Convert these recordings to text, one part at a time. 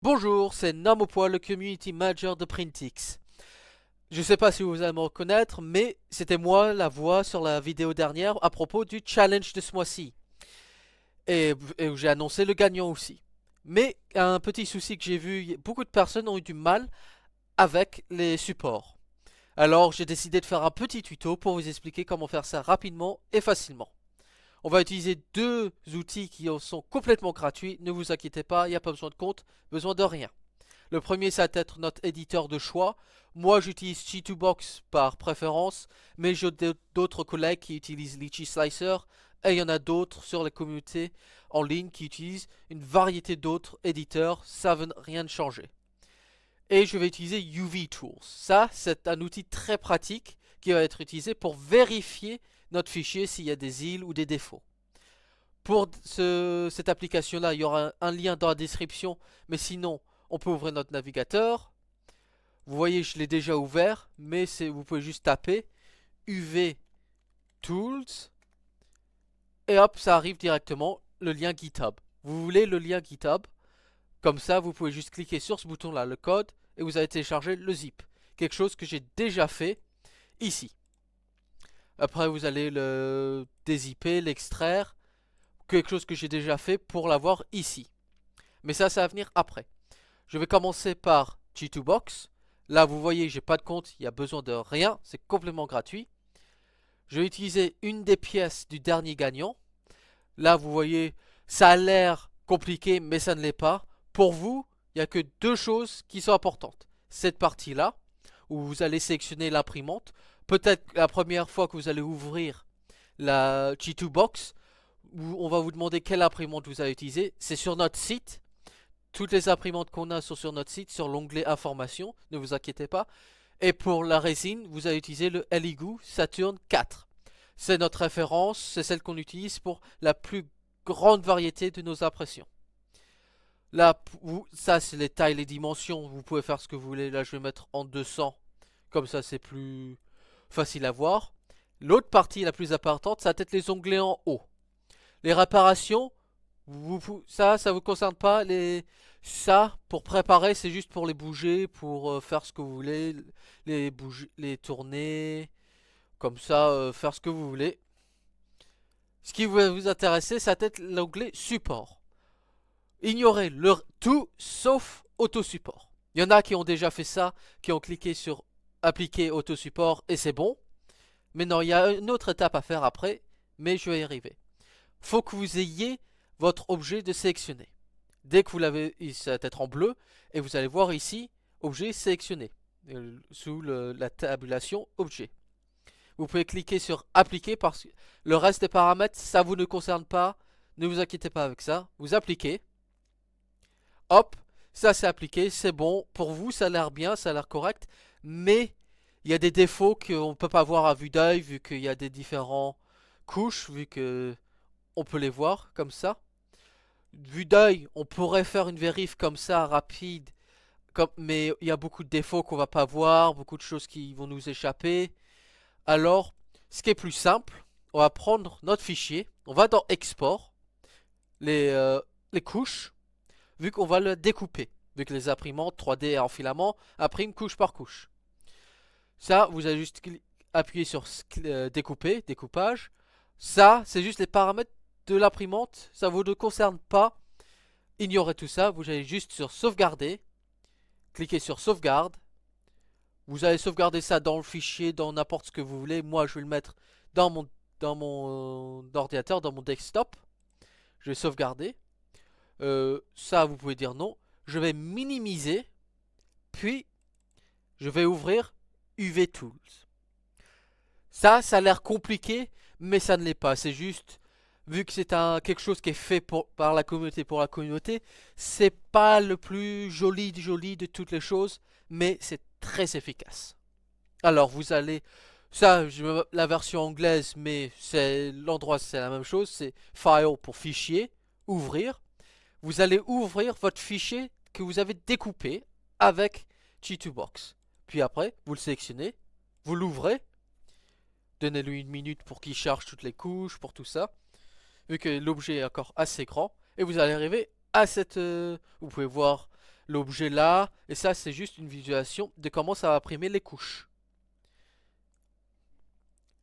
Bonjour, c'est Namopoil, le Community Manager de Printix. Je sais pas si vous allez me reconnaître, mais c'était moi la voix sur la vidéo dernière à propos du challenge de ce mois-ci. Et où j'ai annoncé le gagnant aussi. Mais un petit souci que j'ai vu, beaucoup de personnes ont eu du mal avec les supports. Alors j'ai décidé de faire un petit tuto pour vous expliquer comment faire ça rapidement et facilement. On va utiliser deux outils qui sont complètement gratuits, ne vous inquiétez pas, il n'y a pas besoin de compte, besoin de rien. Le premier, ça va être notre éditeur de choix. Moi, j'utilise G2Box par préférence, mais j'ai d'autres collègues qui utilisent Litchi Slicer, et il y en a d'autres sur les communautés en ligne qui utilisent une variété d'autres éditeurs, ça ne veut rien changer. Et je vais utiliser UV Tools. Ça, c'est un outil très pratique qui va être utilisé pour vérifier notre fichier s'il y a des îles ou des défauts. Pour cette application-là, il y aura un lien dans la description, mais sinon, on peut ouvrir notre navigateur. Vous voyez, je l'ai déjà ouvert, mais vous pouvez juste taper UV Tools et hop, ça arrive directement le lien GitHub. Vous voulez le lien GitHub, comme ça, vous pouvez juste cliquer sur ce bouton-là, le code, et vous allez télécharger le zip. Quelque chose que j'ai déjà fait ici. Après, vous allez le dézipper, l'extraire, quelque chose que j'ai déjà fait pour l'avoir ici. Mais ça va venir après. Je vais commencer par G2Box. Là, vous voyez, j'ai pas de compte, il n'y a besoin de rien, c'est complètement gratuit. Je vais utiliser une des pièces du dernier gagnant. Là, vous voyez, ça a l'air compliqué, mais ça ne l'est pas. Pour vous, il n'y a que deux choses qui sont importantes. Cette partie-là, où vous allez sélectionner l'imprimante. Peut-être la première fois que vous allez ouvrir la G2Box, où on va vous demander quelle imprimante vous allez utiliser. C'est sur notre site. Toutes les imprimantes qu'on a sont sur notre site, sur l'onglet information, ne vous inquiétez pas. Et pour la résine, vous allez utiliser le Elegoo Saturn 4. C'est notre référence, c'est celle qu'on utilise pour la plus grande variété de nos impressions. Là, ça c'est les tailles, les dimensions, vous pouvez faire ce que vous voulez. Là, je vais mettre en 200, comme ça c'est plus facile à voir. L'autre partie, la plus importante, ça va être les onglets en haut. Les réparations, ça vous concerne pas. Ça, pour préparer, c'est juste pour les bouger, pour faire ce que vous voulez, les bouger, les tourner, comme ça, faire ce que vous voulez. Ce qui va vous intéresser, ça va être l'onglet support. Ignorez tout sauf autosupport. Il y en a qui ont déjà fait ça, qui ont cliqué sur appliquer autosupport et c'est bon. Mais non, il y a une autre étape à faire après, mais je vais y arriver. Faut que vous ayez votre objet de sélectionner. Dès que vous l'avez, ça va être en bleu, et vous allez voir ici, objet sélectionné, sous la tabulation objet. Vous pouvez cliquer sur appliquer parce que le reste des paramètres, ça vous ne concerne pas. Ne vous inquiétez pas avec ça. Vous appliquez. Hop, ça c'est appliqué, c'est bon. Pour vous, ça a l'air bien, ça a l'air correct. Mais il y a des défauts qu'on ne peut pas voir à vue d'œil vu qu'il y a des différentes couches, vu que on peut les voir comme ça. Vue d'œil, on pourrait faire une vérif comme ça, rapide, mais il y a beaucoup de défauts qu'on va pas voir, beaucoup de choses qui vont nous échapper. Alors, ce qui est plus simple, on va prendre notre fichier, on va dans Export, les, euh, les couches, vu qu'on va le découper, vu que les imprimantes 3D en filament impriment couche par couche. Ça, vous allez juste appuyer sur découper, découpage. Ça, c'est juste les paramètres de l'imprimante, ça vous ne concerne pas. Ignorez tout ça, vous allez juste sur sauvegarder, cliquez sur sauvegarde. Vous allez sauvegarder ça dans le fichier, dans n'importe ce que vous voulez. Moi, je vais le mettre dans mon ordinateur, dans mon desktop. Je vais sauvegarder. Ça, vous pouvez dire non. Je vais minimiser, puis je vais ouvrir UV Tools. Ça a l'air compliqué, mais ça ne l'est pas. C'est juste, vu que c'est quelque chose qui est fait par la communauté pour la communauté, c'est pas le plus joli de toutes les choses, mais c'est très efficace. Alors vous allez, la version anglaise, mais c'est l'endroit c'est la même chose, c'est File pour fichier, ouvrir. Vous allez ouvrir votre fichier que vous avez découpé avec G2Box. Puis après, vous le sélectionnez, vous l'ouvrez, donnez-lui une minute pour qu'il charge toutes les couches, pour tout ça, vu que l'objet est encore assez grand, et vous allez arriver à cette... vous pouvez voir l'objet là, et ça c'est juste une visualisation de comment ça va imprimer les couches.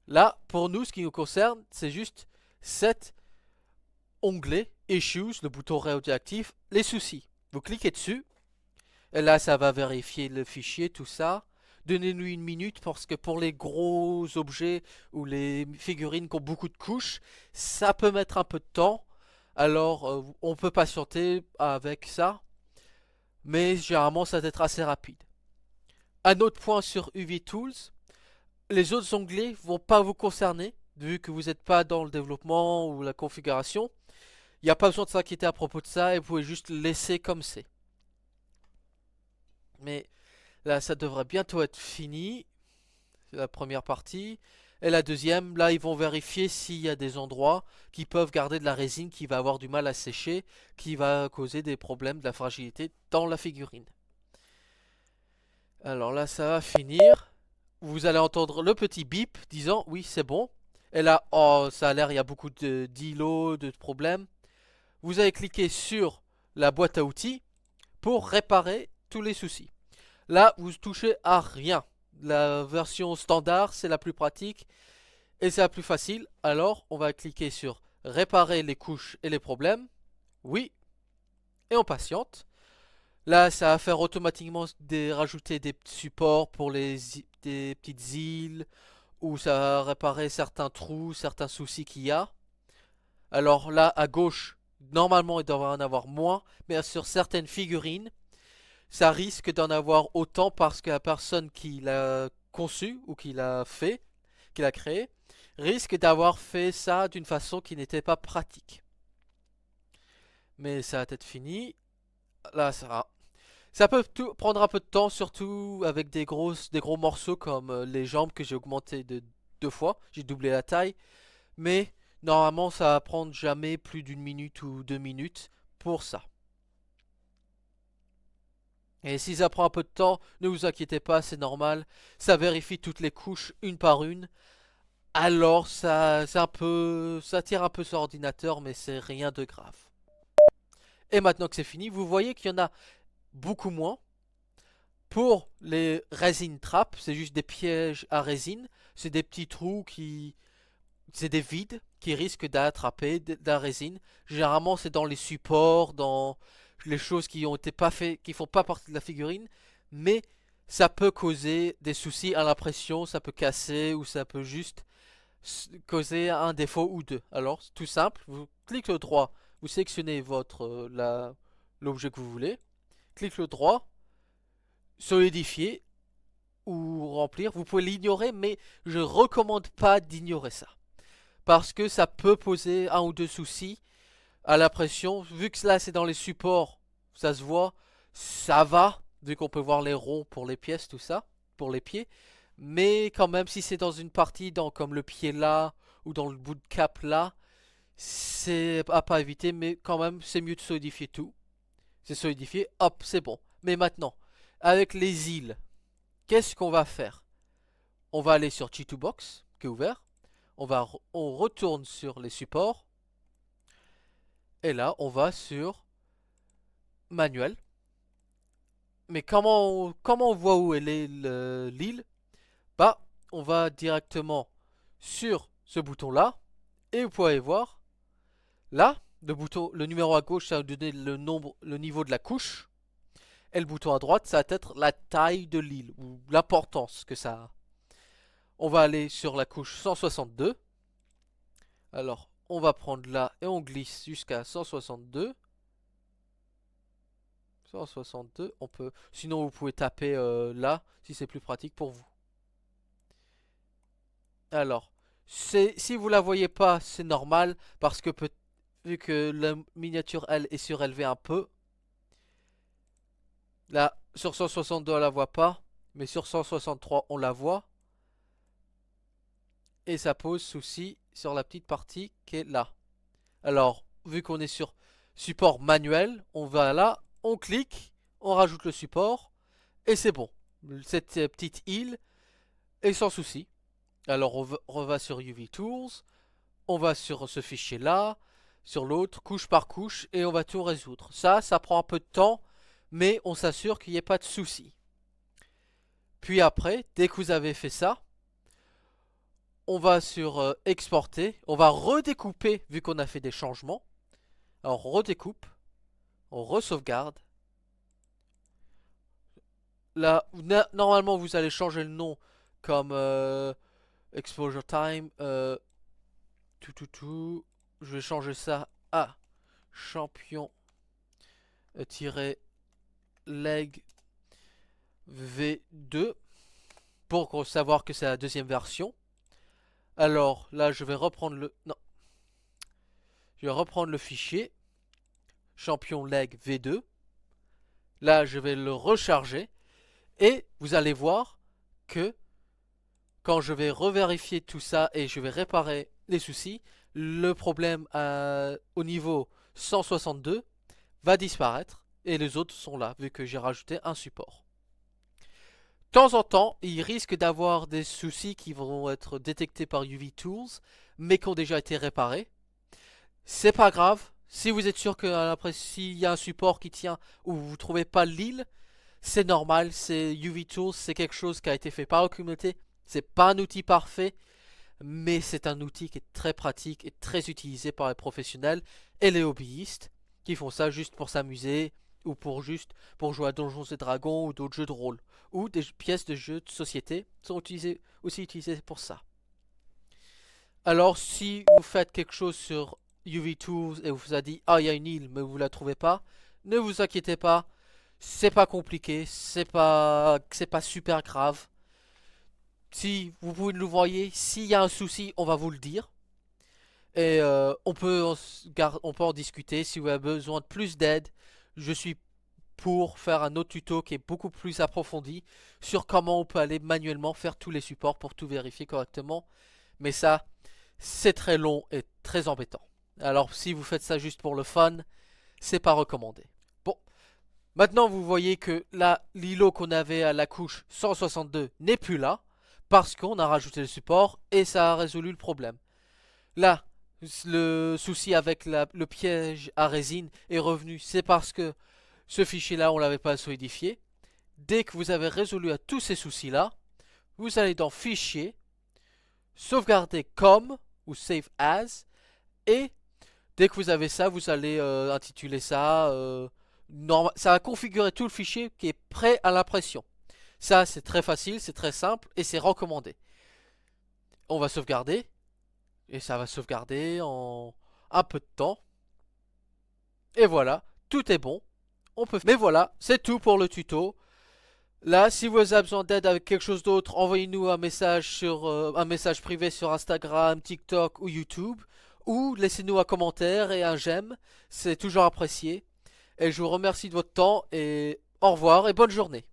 Là, pour nous, ce qui nous concerne, c'est juste cet onglet Issues, le bouton radioactif, les soucis. Vous cliquez dessus, et là ça va vérifier le fichier, tout ça. Donnez-lui une minute parce que pour les gros objets ou les figurines qui ont beaucoup de couches, ça peut mettre un peu de temps. Alors on peut patienter avec ça, mais généralement ça va être assez rapide. Un autre point sur UV Tools, les autres onglets vont pas vous concerner, vu que vous n'êtes pas dans le développement ou la configuration. Il n'y a pas besoin de s'inquiéter à propos de ça et vous pouvez juste le laisser comme c'est. Mais là, ça devrait bientôt être fini. C'est la première partie. Et la deuxième, là, ils vont vérifier s'il y a des endroits qui peuvent garder de la résine qui va avoir du mal à sécher, qui va causer des problèmes de la fragilité dans la figurine. Alors là, ça va finir. Vous allez entendre le petit bip disant oui, c'est bon. Et là, oh, ça a l'air, il y a beaucoup d'îlots, de problèmes. Vous allez cliquer sur la boîte à outils pour réparer tous les soucis. Là, vous touchez à rien. La version standard, c'est la plus pratique et c'est la plus facile. Alors, on va cliquer sur réparer les couches et les problèmes. Oui. Et on patiente. Là, ça va faire automatiquement rajouter des supports pour des petites îles où ça va réparer certains trous, certains soucis qu'il y a. Alors là, à gauche, normalement, il devrait en avoir moins, mais sur certaines figurines, ça risque d'en avoir autant parce que la personne qui l'a conçu ou qui l'a fait, qui l'a créé, risque d'avoir fait ça d'une façon qui n'était pas pratique. Mais ça va être fini. Là, ça peut prendre un peu de temps, surtout avec des gros morceaux comme les jambes que j'ai augmenté de 2 fois. J'ai doublé la taille. Mais normalement, ça va prendre jamais plus d'une minute ou 2 minutes pour ça. Et si ça prend un peu de temps, ne vous inquiétez pas, c'est normal. Ça vérifie toutes les couches une par une. Alors ça tire un peu sur ordinateur, mais c'est rien de grave. Et maintenant que c'est fini, vous voyez qu'il y en a beaucoup moins. Pour les resin traps, c'est juste des pièges à résine. C'est des petits trous c'est des vides qui risquent d'attraper de la résine. Généralement, c'est dans les supports, dans les choses qui ont été pas fait, qui font pas partie de la figurine, mais ça peut causer des soucis à l'impression, ça peut casser ou ça peut juste causer un défaut ou deux. Alors, c'est tout simple, vous cliquez le droit, vous sélectionnez l'objet que vous voulez, cliquez le droit, solidifier ou remplir. Vous pouvez l'ignorer, mais je recommande pas d'ignorer ça parce que ça peut poser un ou deux soucis à la pression. Vu que là c'est dans les supports, ça se voit, ça va, vu qu'on peut voir les ronds pour les pièces, tout ça, pour les pieds. Mais quand même, si c'est dans une partie, comme le pied là, ou dans le bout de cap là, c'est à pas éviter, mais quand même, c'est mieux de solidifier tout. C'est solidifié, hop, c'est bon. Mais maintenant, avec les îles, qu'est-ce qu'on va faire? On va aller sur G2Box, qui est ouvert. On retourne sur les supports. Et là, on va sur manuel. Mais comment on voit où elle est l'île? Bah, on va directement sur ce bouton-là. Et vous pouvez voir, là, le numéro à gauche, ça va donner le niveau de la couche. Et le bouton à droite, ça va être la taille de l'île, ou l'importance que ça a. On va aller sur la couche 162. Alors, on va prendre là et on glisse jusqu'à 162. 162, on peut. Sinon, vous pouvez taper là si c'est plus pratique pour vous. Alors, si vous la voyez pas, c'est normal parce que vu que la miniature elle est surélevée un peu. Là, sur 162, on la voit pas, mais sur 163, on la voit. Et ça pose souci sur la petite partie qui est là. Alors, vu qu'on est sur support manuel, on va là, on clique, on rajoute le support, et c'est bon. Cette petite île est sans souci. Alors, on va sur UV Tools, on va sur ce fichier là, sur l'autre, couche par couche, et on va tout résoudre. Ça prend un peu de temps, mais on s'assure qu'il n'y ait pas de souci. Puis après, dès que vous avez fait ça, on va sur exporter, on va redécouper vu qu'on a fait des changements. Alors on redécoupe, on re-sauvegarde. Là, normalement vous allez changer le nom comme exposure time. Je vais changer ça à champion-leg V2 pour savoir que c'est la deuxième version. Alors là, je vais reprendre le... Non. Je vais reprendre le fichier champion-leg V2. Là, je vais le recharger. Et vous allez voir que quand je vais revérifier tout ça et je vais réparer les soucis, le problème au niveau 162 va disparaître et les autres sont là vu que j'ai rajouté un support. De temps en temps, il risque d'avoir des soucis qui vont être détectés par UV Tools mais qui ont déjà été réparés. C'est pas grave, si vous êtes sûr que après s'il y a un support qui tient ou vous ne trouvez pas l'île, c'est normal, c'est UV Tools, c'est quelque chose qui a été fait par la communauté. C'est pas un outil parfait, mais c'est un outil qui est très pratique et très utilisé par les professionnels et les hobbyistes qui font ça juste pour s'amuser ou pour jouer à Donjons et Dragons ou d'autres jeux de rôle ou des pièces de jeux de société sont aussi utilisées pour ça. Alors si vous faites quelque chose sur UV Tools et vous a dit ah il y a une île mais vous la trouvez pas, ne vous inquiétez pas. C'est pas compliqué, c'est pas super grave. Si vous pouvez nous voyer, s'il y a un souci, on va vous le dire. Et on peut en discuter. Si vous avez besoin de plus d'aide, je suis pour faire un autre tuto qui est beaucoup plus approfondi sur comment on peut aller manuellement faire tous les supports pour tout vérifier correctement. Mais ça, c'est très long et très embêtant. Alors si vous faites ça juste pour le fun, c'est pas recommandé. Bon, maintenant vous voyez que là, l'îlot qu'on avait à la couche 162 n'est plus là. Parce qu'on a rajouté le support et ça a résolu le problème. Là, le souci avec le piège à résine est revenu. C'est parce que ce fichier-là, on ne l'avait pas solidifié. Dès que vous avez résolu à tous ces soucis-là, vous allez dans Fichier, Sauvegarder comme ou Save As. Et dès que vous avez ça, vous allez intituler ça. Ça va configurer tout le fichier qui est prêt à l'impression. Ça, c'est très facile, c'est très simple et c'est recommandé. On va sauvegarder. Et ça va sauvegarder en un peu de temps. Et voilà, tout est bon. Mais voilà, c'est tout pour le tuto. Là, si vous avez besoin d'aide avec quelque chose d'autre, envoyez-nous un message un message privé sur Instagram, TikTok ou YouTube. Ou laissez-nous un commentaire et un j'aime. C'est toujours apprécié. Et je vous remercie de votre temps et au revoir et bonne journée.